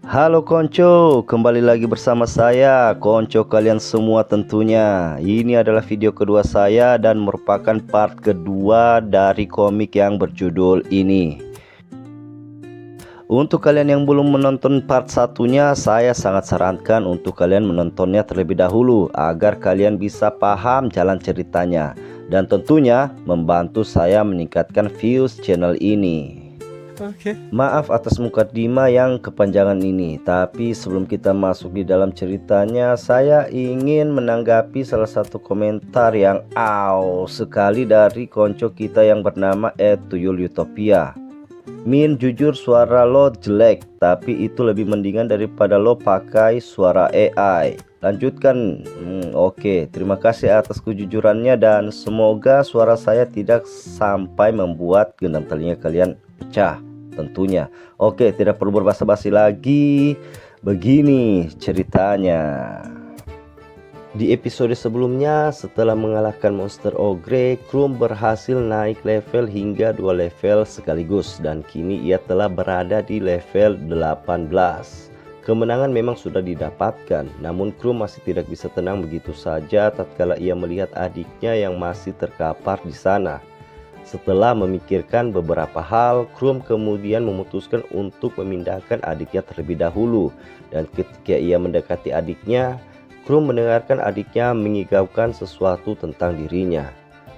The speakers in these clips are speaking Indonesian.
Halo Konco, kembali lagi bersama saya, Konco kalian semua tentunya. Ini adalah video kedua saya dan merupakan part kedua dari komik yang berjudul ini. Untuk kalian yang belum menonton part satunya, saya sangat sarankan untuk kalian menontonnya terlebih dahulu agar kalian bisa paham jalan ceritanya dan tentunya membantu saya meningkatkan views channel ini. Maaf atas mukadimah yang kepanjangan ini, tapi sebelum kita masuk di dalam ceritanya, saya ingin menanggapi salah satu komentar yang sekali dari konco kita yang bernama @tuyul utopia. Min, jujur suara lo jelek, tapi itu lebih mendingan daripada lo pakai suara AI. Lanjutkan. Oke, terima kasih atas kejujurannya dan semoga suara saya tidak sampai membuat gendang telinga kalian pecah tentunya. Oke, tidak perlu berbasa-basi lagi. Begini ceritanya. Di episode sebelumnya, setelah mengalahkan monster ogre, Krum berhasil naik level hingga 2 level sekaligus dan kini ia telah berada di level 18. Kemenangan memang sudah didapatkan, namun Krum masih tidak bisa tenang begitu saja tatkala ia melihat adiknya yang masih terkapar di sana. Setelah memikirkan beberapa hal, Krum kemudian memutuskan untuk memindahkan adiknya terlebih dahulu. Dan ketika ia mendekati adiknya, Krum mendengarkan adiknya mengigaukan sesuatu tentang dirinya.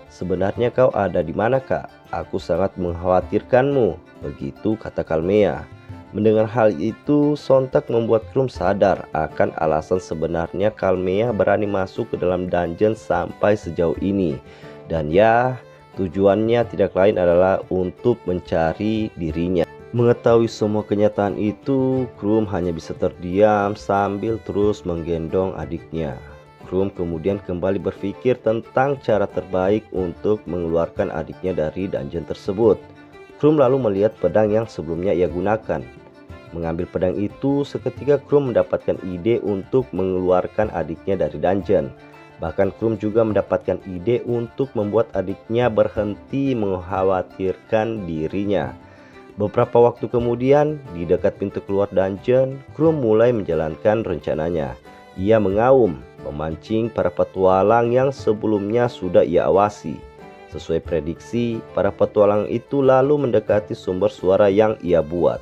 "Sebenarnya kau ada di mana, Kak? Aku sangat mengkhawatirkanmu," begitu kata Kalmea. Mendengar hal itu, sontak membuat Krum sadar akan alasan sebenarnya Kalmea berani masuk ke dalam dungeon sampai sejauh ini. Dan ya, tujuannya tidak lain adalah untuk mencari dirinya. Mengetahui semua kenyataan itu, Krum hanya bisa terdiam sambil terus menggendong adiknya. Krum kemudian kembali berpikir tentang cara terbaik untuk mengeluarkan adiknya dari dungeon tersebut. Krum lalu melihat pedang yang sebelumnya ia gunakan. Mengambil pedang itu, seketika Krum mendapatkan ide untuk mengeluarkan adiknya dari dungeon. Bahkan Krum juga mendapatkan ide untuk membuat adiknya berhenti mengkhawatirkan dirinya. Beberapa waktu kemudian, di dekat pintu keluar dungeon, Krum mulai menjalankan rencananya. Ia mengaum, memancing para petualang yang sebelumnya sudah ia awasi. Sesuai prediksi, para petualang itu lalu mendekati sumber suara yang ia buat.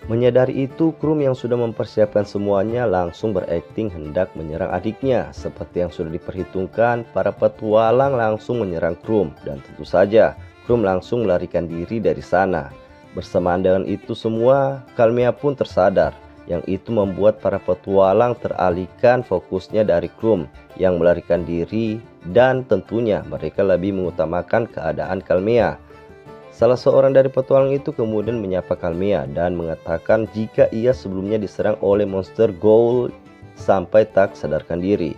Menyadari itu, Krum yang sudah mempersiapkan semuanya langsung berakting hendak menyerang adiknya. Seperti yang sudah diperhitungkan, para petualang langsung menyerang Krum dan tentu saja Krum langsung melarikan diri dari sana. Bersamaan dengan itu semua, Kalmea pun tersadar, yang itu membuat para petualang teralihkan fokusnya dari Krum yang melarikan diri dan tentunya mereka lebih mengutamakan keadaan Kalmea. Salah seorang dari petualang itu kemudian menyapa Kalmea dan mengatakan jika ia sebelumnya diserang oleh monster Ghoul sampai tak sadarkan diri.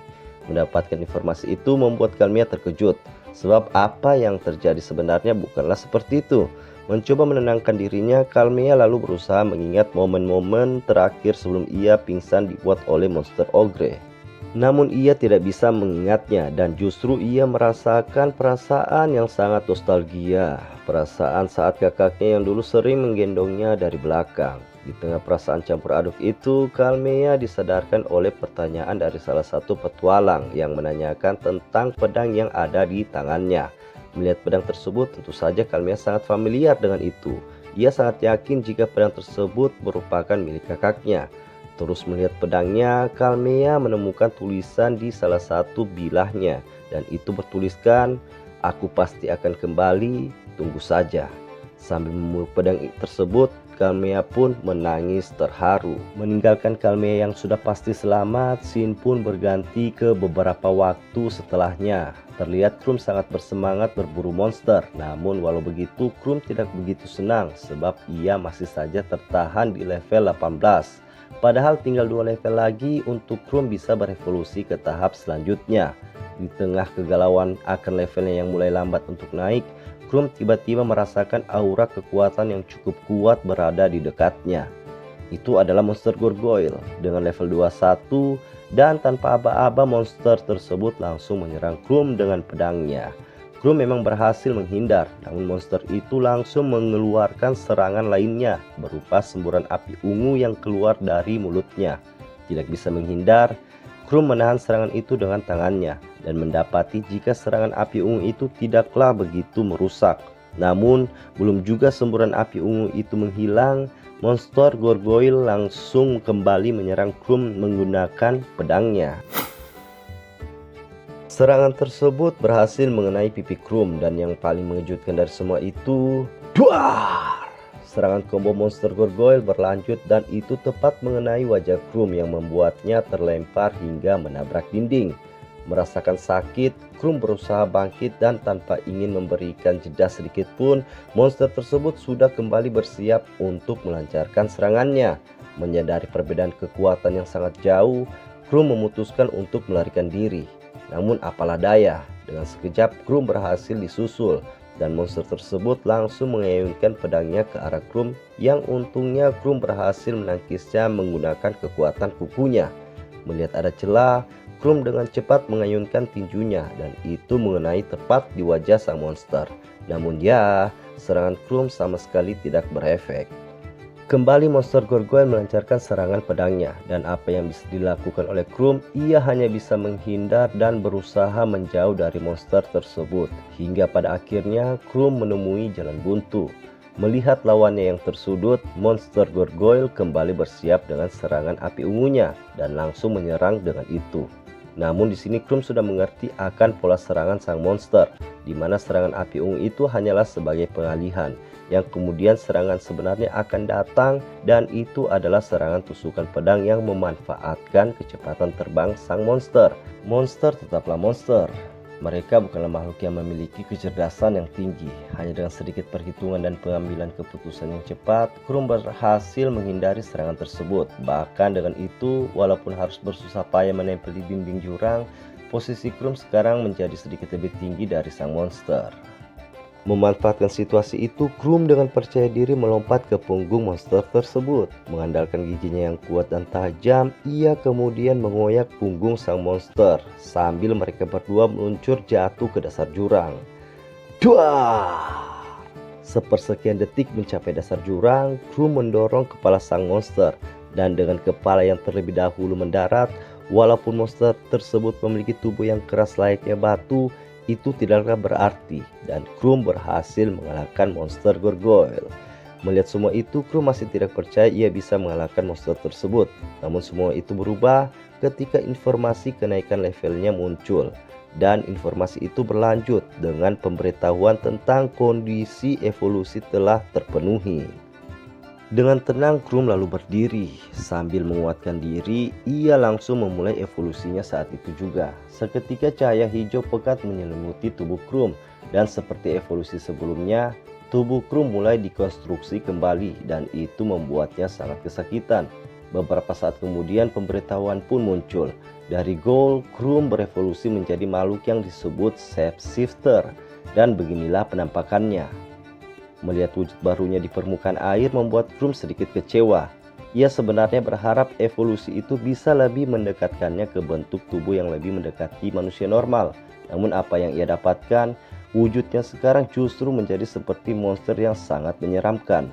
Mendapatkan informasi itu membuat Kalmea terkejut, sebab apa yang terjadi sebenarnya bukanlah seperti itu. Mencoba menenangkan dirinya, Kalmea lalu berusaha mengingat momen-momen terakhir sebelum ia pingsan dibuat oleh monster ogre. Namun ia tidak bisa mengingatnya dan justru ia merasakan perasaan yang sangat nostalgia. Perasaan saat kakaknya yang dulu sering menggendongnya dari belakang. Di tengah perasaan campur aduk itu, Kalmea disadarkan oleh pertanyaan dari salah satu petualang yang menanyakan tentang pedang yang ada di tangannya. Melihat pedang tersebut, tentu saja Kalmea sangat familiar dengan itu. Ia sangat yakin jika pedang tersebut merupakan milik kakaknya. Terus melihat pedangnya, Kalmea menemukan tulisan di salah satu bilahnya dan itu bertuliskan, "Aku pasti akan kembali, tunggu saja." Sambil memeluk pedang tersebut, Kalmea pun menangis terharu. Meninggalkan Kalmea yang sudah pasti selamat, scene pun berganti ke beberapa waktu setelahnya. Terlihat Krum sangat bersemangat berburu monster. Namun walau begitu, Krum tidak begitu senang sebab ia masih saja tertahan di level 18. Padahal tinggal 2 level lagi untuk Krum bisa berevolusi ke tahap selanjutnya. Di tengah kegalauan akan levelnya yang mulai lambat untuk naik, Krum tiba-tiba merasakan aura kekuatan yang cukup kuat berada di dekatnya. Itu adalah monster Gargoyle dengan level 21 dan tanpa aba-aba monster tersebut langsung menyerang Krum dengan pedangnya. Krum memang berhasil menghindar, namun monster itu langsung mengeluarkan serangan lainnya berupa semburan api ungu yang keluar dari mulutnya. Tidak bisa menghindar, Krum menahan serangan itu dengan tangannya dan mendapati jika serangan api ungu itu tidaklah begitu merusak. Namun, belum juga semburan api ungu itu menghilang, monster gargoyle langsung kembali menyerang Krum menggunakan pedangnya. Serangan tersebut berhasil mengenai pipi Krum dan yang paling mengejutkan dari semua itu, duar! Serangan combo monster gargoyle berlanjut dan itu tepat mengenai wajah Krum yang membuatnya terlempar hingga menabrak dinding. Merasakan sakit, Krum berusaha bangkit dan tanpa ingin memberikan jeda sedikit pun, monster tersebut sudah kembali bersiap untuk melancarkan serangannya. Menyadari perbedaan kekuatan yang sangat jauh, Krum memutuskan untuk melarikan diri. Namun apalah daya, dengan sekejap Krum berhasil disusul dan monster tersebut langsung mengayunkan pedangnya ke arah Krum yang untungnya Krum berhasil menangkisnya menggunakan kekuatan kukunya. Melihat ada celah, Krum dengan cepat mengayunkan tinjunya dan itu mengenai tepat di wajah sang monster. Namun ya, serangan Krum sama sekali tidak berefek. Kembali monster gargoyle melancarkan serangan pedangnya dan apa yang bisa dilakukan oleh Krum, ia hanya bisa menghindar dan berusaha menjauh dari monster tersebut. Hingga pada akhirnya Krum menemui jalan buntu. Melihat lawannya yang tersudut, monster gargoyle kembali bersiap dengan serangan api ungunya dan langsung menyerang dengan itu. Namun di sini Krum sudah mengerti akan pola serangan sang monster, di mana serangan api ungu itu hanyalah sebagai pengalihan, yang kemudian serangan sebenarnya akan datang dan itu adalah serangan tusukan pedang yang memanfaatkan kecepatan terbang sang monster. Monster tetaplah monster. Mereka bukanlah makhluk yang memiliki kecerdasan yang tinggi. Hanya dengan sedikit perhitungan dan pengambilan keputusan yang cepat, Krum berhasil menghindari serangan tersebut. Bahkan dengan itu, walaupun harus bersusah payah menempel di dinding jurang, posisi Krum sekarang menjadi sedikit lebih tinggi dari sang monster. Memanfaatkan situasi itu, Krum dengan percaya diri melompat ke punggung monster tersebut. Mengandalkan giginya yang kuat dan tajam, ia kemudian mengoyak punggung sang monster sambil mereka berdua meluncur jatuh ke dasar jurang. Duar! Sepersekian detik mencapai dasar jurang, Krum mendorong kepala sang monster dan dengan kepala yang terlebih dahulu mendarat, walaupun monster tersebut memiliki tubuh yang keras layaknya batu, itu tidaklah berarti dan Krum berhasil mengalahkan monster gargoyle. Melihat semua itu, Krum masih tidak percaya ia bisa mengalahkan monster tersebut. Namun semua itu berubah ketika informasi kenaikan levelnya muncul. Dan informasi itu berlanjut dengan pemberitahuan tentang kondisi evolusi telah terpenuhi. Dengan tenang Krum lalu berdiri. Sambil menguatkan diri, ia langsung memulai evolusinya saat itu juga. Seketika cahaya hijau pekat menyelimuti tubuh Krum. Dan seperti evolusi sebelumnya, tubuh Krum mulai dikonstruksi kembali dan itu membuatnya sangat kesakitan. Beberapa saat kemudian pemberitahuan pun muncul. Dari Ghoul, Krum berevolusi menjadi makhluk yang disebut Shapeshifter. Dan beginilah penampakannya. Melihat wujud barunya di permukaan air membuat Krum sedikit kecewa. Ia sebenarnya berharap evolusi itu bisa lebih mendekatkannya ke bentuk tubuh yang lebih mendekati manusia normal. Namun apa yang ia dapatkan, wujudnya sekarang justru menjadi seperti monster yang sangat menyeramkan.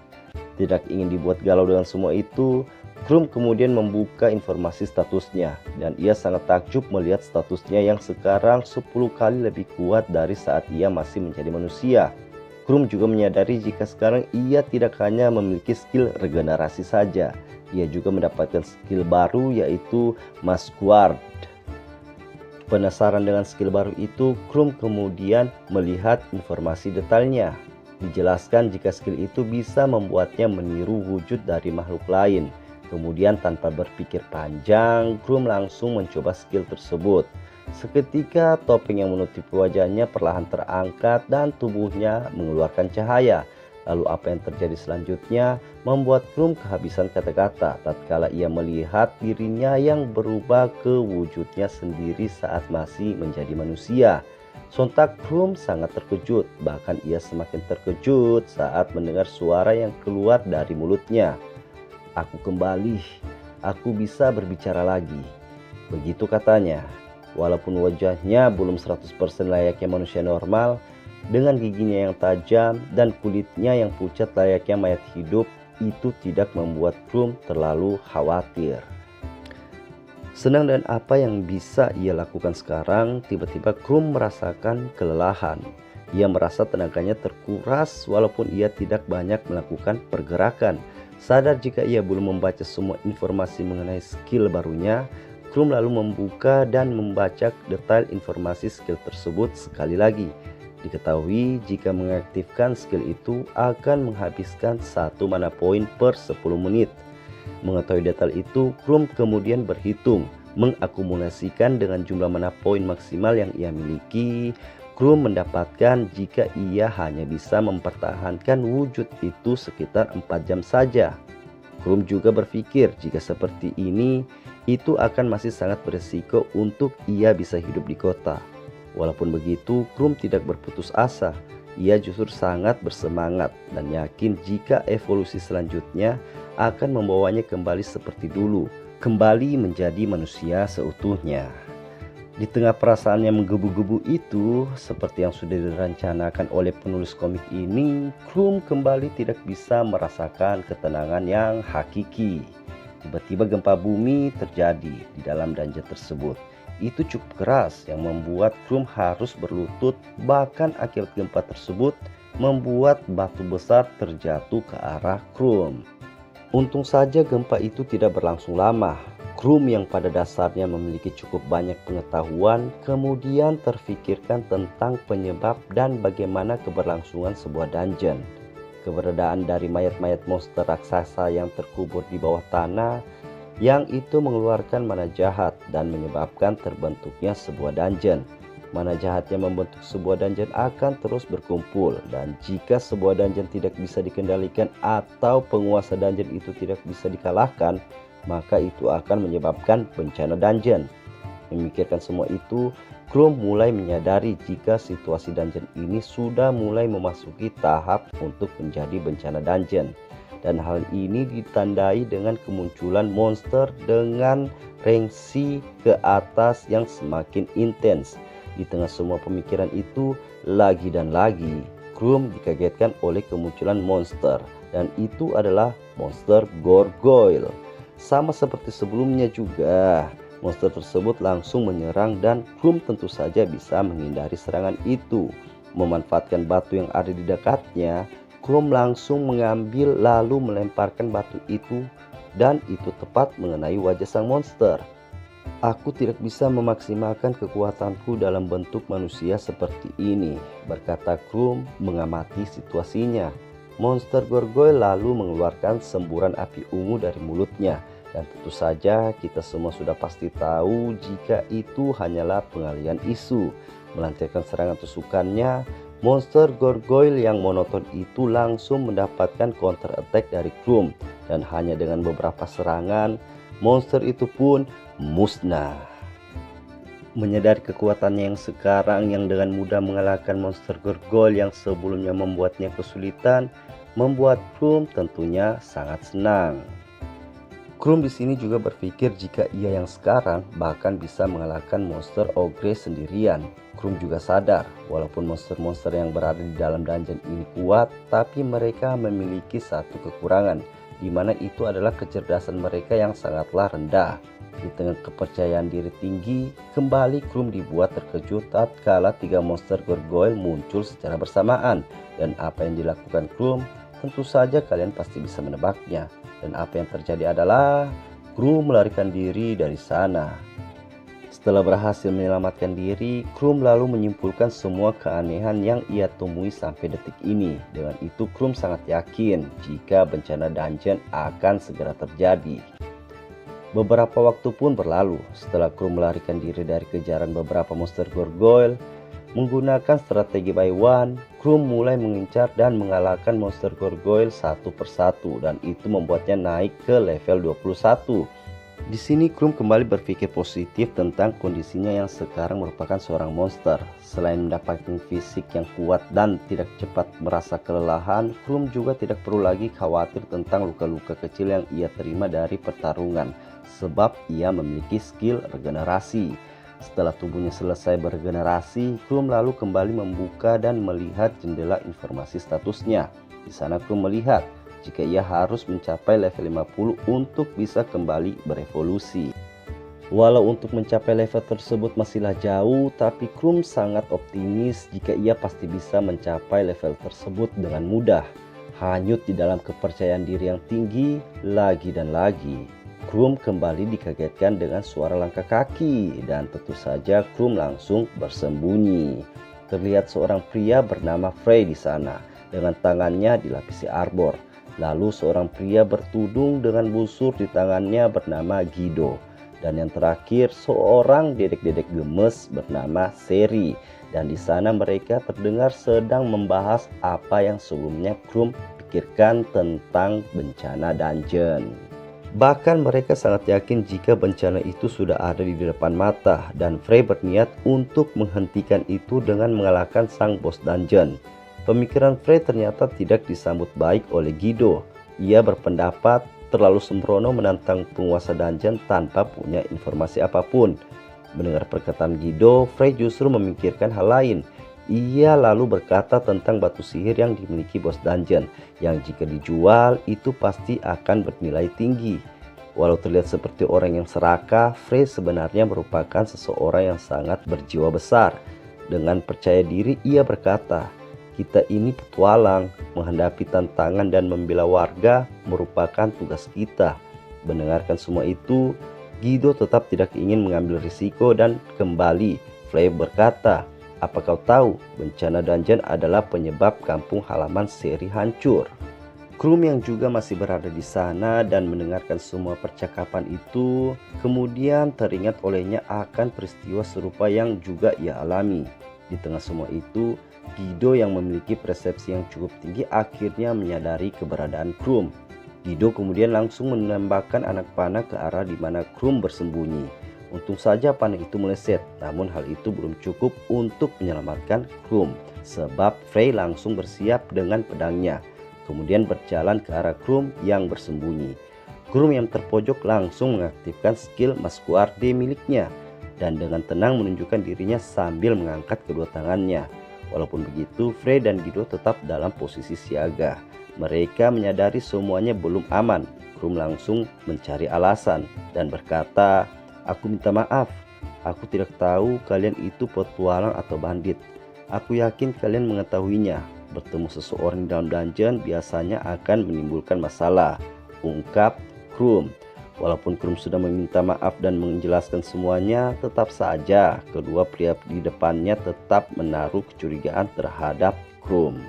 Tidak ingin dibuat galau dengan semua itu, Krum kemudian membuka informasi statusnya. Dan ia sangat takjub melihat statusnya yang sekarang 10 kali lebih kuat dari saat ia masih menjadi manusia. Krum juga menyadari jika sekarang ia tidak hanya memiliki skill regenerasi saja, ia juga mendapatkan skill baru yaitu Masquerade. Penasaran dengan skill baru itu, Krum kemudian melihat informasi detailnya. Dijelaskan jika skill itu bisa membuatnya meniru wujud dari makhluk lain. Kemudian tanpa berpikir panjang, Krum langsung mencoba skill tersebut. Seketika topeng yang menutupi wajahnya perlahan terangkat dan tubuhnya mengeluarkan cahaya. Lalu apa yang terjadi selanjutnya membuat Krum kehabisan kata-kata tatkala ia melihat dirinya yang berubah ke wujudnya sendiri saat masih menjadi manusia. Sontak Krum sangat terkejut, bahkan ia semakin terkejut saat mendengar suara yang keluar dari mulutnya. "Aku kembali, aku bisa berbicara lagi," begitu katanya. Walaupun wajahnya belum 100% layaknya manusia normal, Dengan giginya yang tajam dan kulitnya yang pucat layaknya mayat hidup, itu tidak membuat Krum terlalu khawatir. Senang dengan apa yang bisa ia lakukan sekarang, tiba-tiba Krum merasakan kelelahan. Ia merasa tenaganya terkuras walaupun ia tidak banyak melakukan pergerakan. Sadar jika ia belum membaca semua informasi mengenai skill barunya, Krum lalu membuka dan membaca detail informasi skill tersebut sekali lagi. Diketahui jika mengaktifkan skill itu akan menghabiskan 1 mana poin per 10 menit. Mengetahui detail itu, Krum kemudian berhitung, mengakumulasikan dengan jumlah mana poin maksimal yang ia miliki. Krum mendapatkan jika ia hanya bisa mempertahankan wujud itu sekitar 4 jam saja. Krum juga berpikir jika seperti ini, itu akan masih sangat beresiko untuk ia bisa hidup di kota. Walaupun begitu, Krum tidak berputus asa. Ia justru sangat bersemangat dan yakin jika evolusi selanjutnya akan membawanya kembali seperti dulu, kembali menjadi manusia seutuhnya. Di tengah perasaan yang menggebu-gebu itu, seperti yang sudah direncanakan oleh penulis komik ini, Krum kembali tidak bisa merasakan ketenangan yang hakiki. Tiba-tiba gempa bumi terjadi di dalam dungeon tersebut. Itu cukup keras yang membuat Krum harus berlutut, bahkan akibat gempa tersebut membuat batu besar terjatuh ke arah Krum. Untung saja gempa itu tidak berlangsung lama. Krum yang pada dasarnya memiliki cukup banyak pengetahuan kemudian terfikirkan tentang penyebab dan bagaimana keberlangsungan sebuah dungeon. Keberadaan dari mayat-mayat monster raksasa yang terkubur di bawah tanah, yang itu mengeluarkan mana jahat dan menyebabkan terbentuknya sebuah dungeon. Mana jahat yang membentuk sebuah dungeon akan terus berkumpul, dan jika sebuah dungeon tidak bisa dikendalikan atau penguasa dungeon itu tidak bisa dikalahkan, maka itu akan menyebabkan bencana dungeon. Memikirkan semua itu, Krum mulai menyadari jika situasi dungeon ini sudah mulai memasuki tahap untuk menjadi bencana dungeon. Dan hal ini ditandai dengan kemunculan monster dengan rangsi ke atas yang semakin intens. Di tengah semua pemikiran itu, lagi dan lagi, Krum dikagetkan oleh kemunculan monster. Dan itu adalah monster Gargoyle. Sama seperti sebelumnya juga, monster tersebut langsung menyerang dan Krum tentu saja bisa menghindari serangan itu. Memanfaatkan batu yang ada di dekatnya, Krum langsung mengambil lalu melemparkan batu itu dan itu tepat mengenai wajah sang monster. Aku tidak bisa memaksimalkan kekuatanku dalam bentuk manusia seperti ini, berkata Krum mengamati situasinya. Monster Gargoyle lalu mengeluarkan semburan api ungu dari mulutnya. Dan tentu saja kita semua sudah pasti tahu jika itu hanyalah pengalian isu. Melancarkan serangan tusukannya, monster Gargoyle yang monoton itu langsung mendapatkan counter attack dari Krum. Dan hanya dengan beberapa serangan, monster itu pun musnah. Menyadari kekuatannya yang sekarang yang dengan mudah mengalahkan monster Gargoyle yang sebelumnya membuatnya kesulitan, membuat Krum tentunya sangat senang. Krum di sini juga berpikir jika ia yang sekarang bahkan bisa mengalahkan monster Ogre sendirian. Krum juga sadar walaupun monster-monster yang berada di dalam dungeon ini kuat, tapi mereka memiliki satu kekurangan, di mana itu adalah kecerdasan mereka yang sangatlah rendah. Di tengah kepercayaan diri tinggi, kembali Krum dibuat terkejut tatkala 3 monster Gargoyle muncul secara bersamaan. Dan apa yang dilakukan Krum, tentu saja kalian pasti bisa menebaknya. Dan apa yang terjadi adalah Krum melarikan diri dari sana. Setelah berhasil menyelamatkan diri, Krum lalu menyimpulkan semua keanehan yang ia temui sampai detik ini. Dengan itu Krum sangat yakin jika bencana dungeon akan segera terjadi. Beberapa waktu pun berlalu setelah Krum melarikan diri dari kejaran beberapa monster Gargoyle. Menggunakan strategi by one, Krum mulai mengincar dan mengalahkan monster Gargoyle satu persatu, dan itu membuatnya naik ke level 21. Di sini Krum kembali berpikir positif tentang kondisinya yang sekarang merupakan seorang monster. Selain mendapatkan fisik yang kuat dan tidak cepat merasa kelelahan, Krum juga tidak perlu lagi khawatir tentang luka-luka kecil yang ia terima dari pertarungan, sebab ia memiliki skill regenerasi. Setelah tubuhnya selesai beregenerasi, Krum lalu kembali membuka dan melihat jendela informasi statusnya. Di sana Krum melihat jika ia harus mencapai level 50 untuk bisa kembali berevolusi. Walau untuk mencapai level tersebut masihlah jauh, tapi Krum sangat optimis jika ia pasti bisa mencapai level tersebut dengan mudah. Hanyut di dalam kepercayaan diri yang tinggi, lagi dan lagi Krum kembali dikagetkan dengan suara langkah kaki, dan tentu saja Krum langsung bersembunyi. Terlihat seorang pria bernama Frey di sana dengan tangannya dilapisi arbor. Lalu seorang pria bertudung dengan busur di tangannya bernama Guido. Dan yang terakhir seorang dedek-dedek gemes bernama Seri. Dan di sana mereka terdengar sedang membahas apa yang sebelumnya Krum pikirkan tentang bencana dungeon. Bahkan mereka sangat yakin jika bencana itu sudah ada di depan mata, dan Frey berniat untuk menghentikan itu dengan mengalahkan sang bos dungeon. Pemikiran Frey ternyata tidak disambut baik oleh Guido. Ia berpendapat terlalu sembrono menantang penguasa dungeon tanpa punya informasi apapun. Mendengar perkataan Guido, Frey justru memikirkan hal lain. Ia lalu berkata tentang batu sihir yang dimiliki bos dungeon, yang jika dijual itu pasti akan bernilai tinggi. Walau terlihat seperti orang yang serakah, Frey sebenarnya merupakan seseorang yang sangat berjiwa besar. Dengan percaya diri ia berkata, "Kita ini petualang, menghadapi tantangan dan membela warga merupakan tugas kita." Mendengarkan semua itu, Guido tetap tidak ingin mengambil risiko dan kembali. Frey berkata, "Apa kau tahu, bencana dungeon adalah penyebab kampung halaman Seri hancur?" Krum yang juga masih berada di sana dan mendengarkan semua percakapan itu, kemudian teringat olehnya akan peristiwa serupa yang juga ia alami. Di tengah semua itu, Guido yang memiliki persepsi yang cukup tinggi akhirnya menyadari keberadaan Krum. Guido kemudian langsung menembakkan anak panah ke arah di mana Krum bersembunyi. Untung saja panah itu meleset, namun hal itu belum cukup untuk menyelamatkan Krum, sebab Frey langsung bersiap dengan pedangnya, kemudian berjalan ke arah Krum yang bersembunyi. Krum yang terpojok langsung mengaktifkan skill Masquerade miliknya, dan dengan tenang menunjukkan dirinya sambil mengangkat kedua tangannya. Walaupun begitu, Frey dan Guido tetap dalam posisi siaga. Mereka menyadari semuanya belum aman. Krum langsung mencari alasan dan berkata, "Aku minta maaf. Aku tidak tahu kalian itu petualang atau bandit. Aku yakin kalian mengetahuinya. Bertemu seseorang di dalam dungeon biasanya akan menimbulkan masalah," ungkap Krum. Walaupun Krum sudah meminta maaf dan menjelaskan semuanya, tetap saja kedua pria di depannya tetap menaruh kecurigaan terhadap Krum.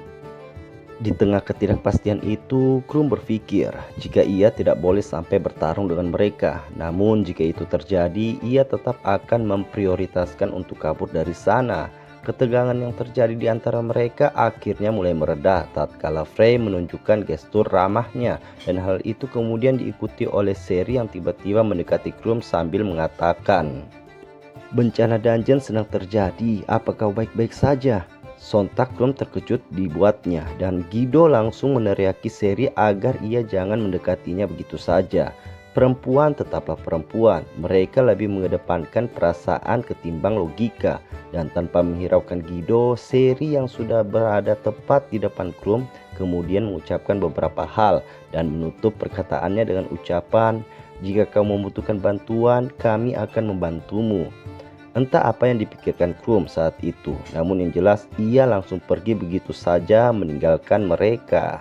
Di tengah ketidakpastian itu, Krum berpikir jika ia tidak boleh sampai bertarung dengan mereka. Namun jika itu terjadi, ia tetap akan memprioritaskan untuk kabur dari sana. Ketegangan yang terjadi di antara mereka akhirnya mulai mereda tatkala Frey menunjukkan gestur ramahnya, dan hal itu kemudian diikuti oleh Seri yang tiba-tiba mendekati Krum sambil mengatakan, "Bencana dungeon sedang terjadi, apa kau baik-baik saja?" Sontak Krum terkejut dibuatnya, dan Guido langsung meneriaki Seri agar ia jangan mendekatinya begitu saja. Perempuan tetaplah perempuan, mereka lebih mengedepankan perasaan ketimbang logika. Dan tanpa menghiraukan Guido, Seri yang sudah berada tepat di depan Krum kemudian mengucapkan beberapa hal dan menutup perkataannya dengan ucapan, "Jika kau membutuhkan bantuan, kami akan membantumu." Entah apa yang dipikirkan Krum saat itu, namun yang jelas ia langsung pergi begitu saja meninggalkan mereka.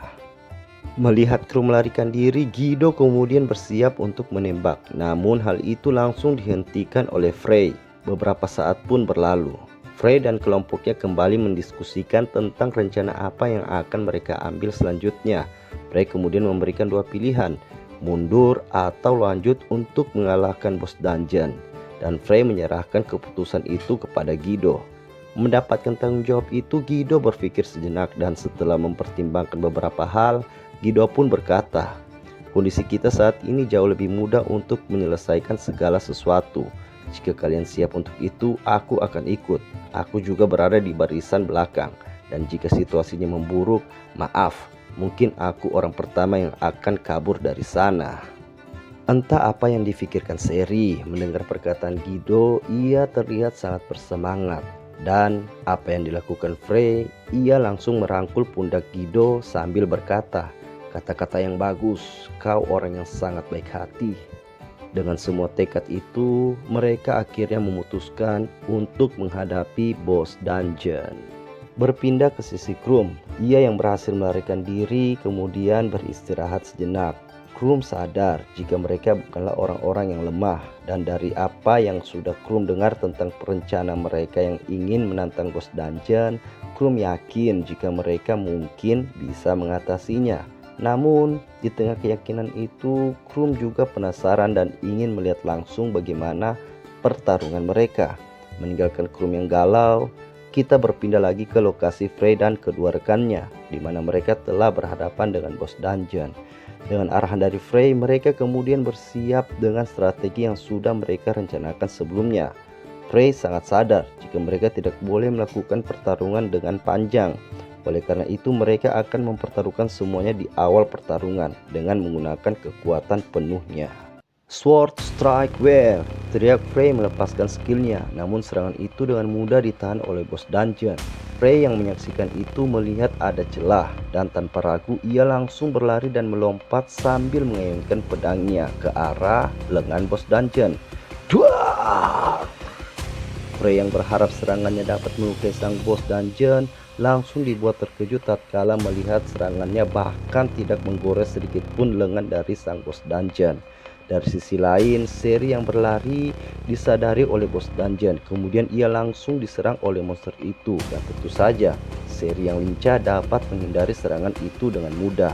Melihat Krum melarikan diri, Guido kemudian bersiap untuk menembak. Namun hal itu langsung dihentikan oleh Frey. Beberapa saat pun berlalu. Frey dan kelompoknya kembali mendiskusikan tentang rencana apa yang akan mereka ambil selanjutnya. Frey kemudian memberikan dua pilihan, mundur atau lanjut untuk mengalahkan bos dungeon. Dan Frey menyerahkan keputusan itu kepada Guido. Mendapatkan tanggung jawab itu, Guido berpikir sejenak dan setelah mempertimbangkan beberapa hal, Guido pun berkata, "Kondisi kita saat ini jauh lebih mudah untuk menyelesaikan segala sesuatu. Jika kalian siap untuk itu, aku akan ikut. Aku juga berada di barisan belakang. Dan jika situasinya memburuk, maaf, mungkin aku orang pertama yang akan kabur dari sana." Entah apa yang difikirkan Seri, mendengar perkataan Guido, ia terlihat sangat bersemangat. Dan apa yang dilakukan Frey, ia langsung merangkul pundak Guido sambil berkata, "Kata-kata yang bagus, kau orang yang sangat baik hati." Dengan semua tekad itu, mereka akhirnya memutuskan untuk menghadapi bos dungeon. Berpindah ke sisi Krum, ia yang berhasil melarikan diri kemudian beristirahat sejenak. Krum sadar jika mereka bukanlah orang-orang yang lemah, dan dari apa yang sudah Krum dengar tentang perencana mereka yang ingin menantang bos dungeon, Krum yakin jika mereka mungkin bisa mengatasinya. Namun di tengah keyakinan itu, Krum juga penasaran dan ingin melihat langsung bagaimana pertarungan mereka. Meninggalkan Krum yang galau, kita berpindah lagi ke lokasi Frey dan kedua rekannya, di mana mereka telah berhadapan dengan bos dungeon. Dengan arahan dari Frey, mereka kemudian bersiap dengan strategi yang sudah mereka rencanakan sebelumnya. Frey sangat sadar jika mereka tidak boleh melakukan pertarungan dengan panjang. Oleh karena itu, mereka akan mempertaruhkan semuanya di awal pertarungan dengan menggunakan kekuatan penuhnya. Sword Strike Where, teriak Frey melepaskan skillnya, namun serangan itu dengan mudah ditahan oleh bos dungeon. Frey yang menyaksikan itu melihat ada celah, dan tanpa ragu ia langsung berlari dan melompat sambil mengayunkan pedangnya ke arah lengan bos dungeon. Duar! Frey yang berharap serangannya dapat melukai sang bos dungeon langsung dibuat terkejut tatkala melihat serangannya bahkan tidak menggores sedikit pun lengan dari sang bos dungeon. Dari sisi lain, Seri yang berlari disadari oleh bos dungeon. Kemudian ia langsung diserang oleh monster itu. Dan tentu saja, Seri yang lincah dapat menghindari serangan itu dengan mudah.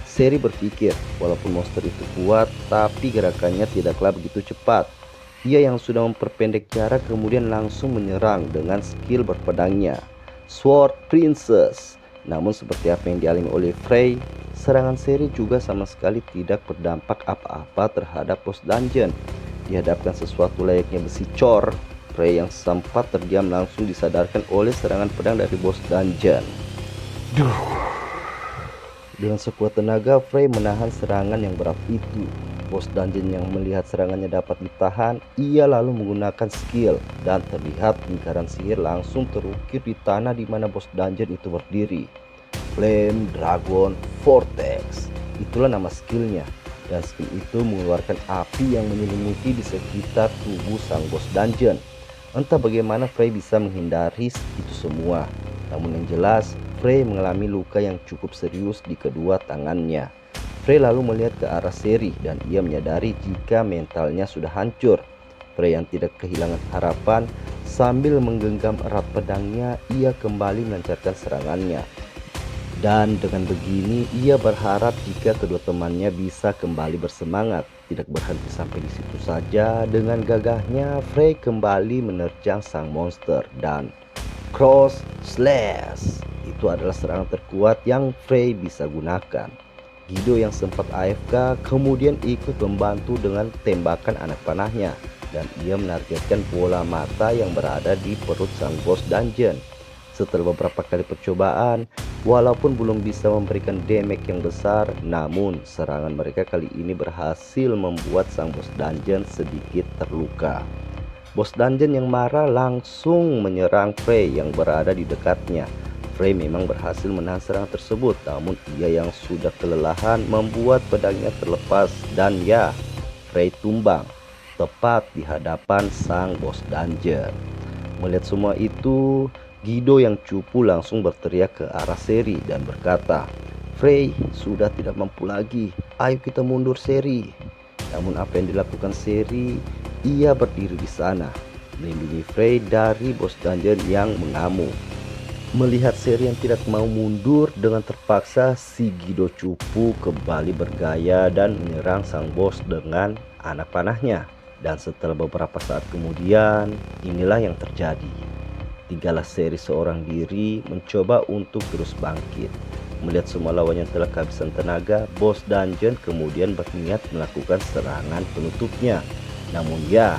Seri berpikir, walaupun monster itu kuat, tapi gerakannya tidaklah begitu cepat. Ia yang sudah memperpendek jarak kemudian langsung menyerang dengan skill berpedangnya, Sword Princess. Namun seperti apa yang dialami oleh Frey, serangan Seri juga sama sekali tidak berdampak apa-apa terhadap bos dungeon. Dihadapkan sesuatu layaknya besi cor, Frey yang sempat terdiam langsung disadarkan oleh serangan pedang dari bos dungeon. Dengan sekuat tenaga, Frey menahan serangan yang berat itu. Bos dungeon yang melihat serangannya dapat ditahan, ia lalu menggunakan skill dan terlihat lingkaran sihir langsung terukir di tanah di mana bos dungeon itu berdiri. Flame Dragon Vortex, itulah nama skillnya, dan skill itu mengeluarkan api yang menyelimuti di sekitar tubuh sang bos dungeon. Entah bagaimana Frey bisa menghindari itu semua, namun yang jelas Frey mengalami luka yang cukup serius di kedua tangannya. Frey lalu melihat ke arah Seri dan ia menyadari jika mentalnya sudah hancur. Frey yang tidak kehilangan harapan, sambil menggenggam erat pedangnya, ia kembali melancarkan serangannya. Dan dengan begini ia berharap jika kedua temannya bisa kembali bersemangat. Tidak berhenti sampai di situ saja, dengan gagahnya Frey kembali menerjang sang monster dan Cross Slash. Itu adalah serangan terkuat yang Frey bisa gunakan. Guido yang sempat AFK kemudian ikut membantu dengan tembakan anak panahnya, dan ia menargetkan bola mata yang berada di perut sang bos dungeon. Setelah beberapa kali percobaan, walaupun belum bisa memberikan damage yang besar, namun serangan mereka kali ini berhasil membuat sang bos dungeon sedikit terluka. Bos dungeon yang marah langsung menyerang Frey yang berada di dekatnya. Frey memang berhasil menahan serangan tersebut, namun ia yang sudah kelelahan membuat pedangnya terlepas dan ya, Frey tumbang tepat di hadapan sang bos dungeon. Melihat semua itu, Guido yang cupu langsung berteriak ke arah Seri dan berkata, "Frey sudah tidak mampu lagi, ayo kita mundur Seri." Namun apa yang dilakukan Seri? Ia berdiri di sana, melindungi Frey dari bos dungeon yang mengamuk. Melihat Seri yang tidak mau mundur, dengan terpaksa si Guido cupu kembali bergaya dan menyerang sang bos dengan anak panahnya. Dan setelah beberapa saat kemudian, inilah yang terjadi. Tinggallah Seri seorang diri mencoba untuk terus bangkit. Melihat semua lawannya telah kehabisan tenaga, bos dungeon kemudian berniat melakukan serangan penutupnya. Namun ya,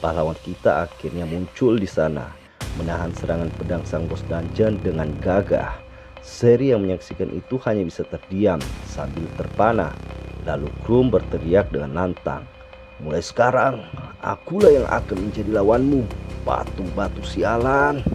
pahlawan kita akhirnya muncul di sana, menahan serangan pedang sang bos dungeon dengan gagah. Seri yang menyaksikan itu hanya bisa terdiam sambil terpana. Lalu Krum berteriak dengan lantang, "Mulai sekarang, akulah yang akan menjadi lawanmu, batu-batu sialan."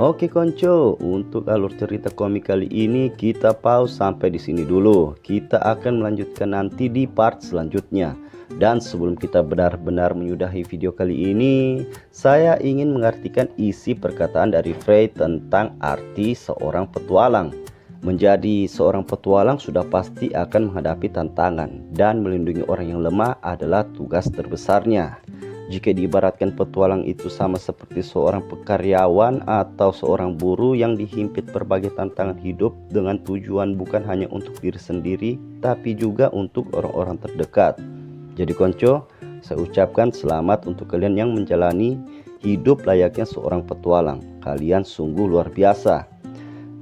Oke konco, untuk alur cerita komik kali ini kita pause sampai di sini dulu. Kita akan melanjutkan nanti di part selanjutnya. Dan sebelum kita benar-benar menyudahi video kali ini, saya ingin mengartikan isi perkataan dari Frey tentang arti seorang petualang. Menjadi seorang petualang sudah pasti akan menghadapi tantangan, dan melindungi orang yang lemah adalah tugas terbesarnya. Jika diibaratkan petualang itu sama seperti seorang pekaryawan atau seorang buruh yang dihimpit berbagai tantangan hidup dengan tujuan bukan hanya untuk diri sendiri, tapi juga untuk orang-orang terdekat. Jadi konco, saya ucapkan selamat untuk kalian yang menjalani hidup layaknya seorang petualang. Kalian sungguh luar biasa.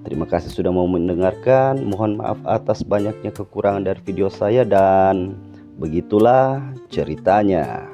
Terima kasih sudah mau mendengarkan. Mohon maaf atas banyaknya kekurangan dari video saya, dan begitulah ceritanya.